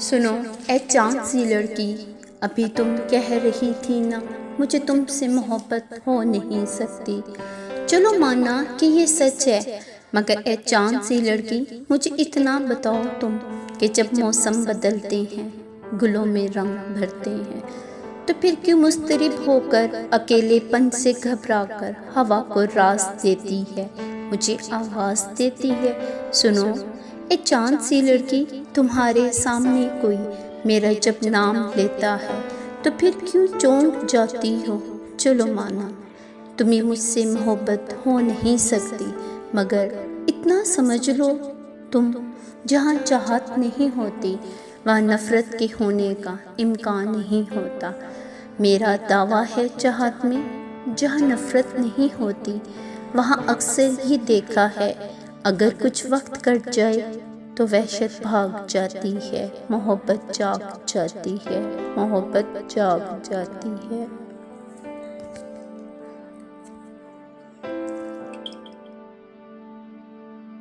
सुनो ए चांद सी लड़की, अभी तुम कह रही थी ना मुझे तुमसे मोहब्बत हो नहीं सकती। चलो माना कि ये सच है, मगर ए चांद सी लड़की मुझे इतना बताओ तुम कि जब मौसम बदलते हैं, गुलों में रंग भरते हैं, तो फिर क्यों मुस्तरिब होकर अकेलेपन से घबराकर हवा को रास देती है, मुझे आवाज़ देती है। सुनो ए चांद सी लड़की, तुम्हारे सामने कोई मेरा जब नाम लेता है तो फिर क्यों चौंक जाती हो। चलो माना तुम्हें मुझसे मोहब्बत हो नहीं सकती, मगर इतना समझ लो तुम जहाँ चाहत नहीं होती वहाँ नफ़रत के होने का इम्कान नहीं होता। मेरा दावा है चाहत में जहाँ नफ़रत नहीं होती वहाँ अक्सर ही देखा है, अगर कुछ वक्त कट जाए तो वहशत भाग जाती है, मोहब्बत जाग जाती है, मोहब्बत जाग जाती है।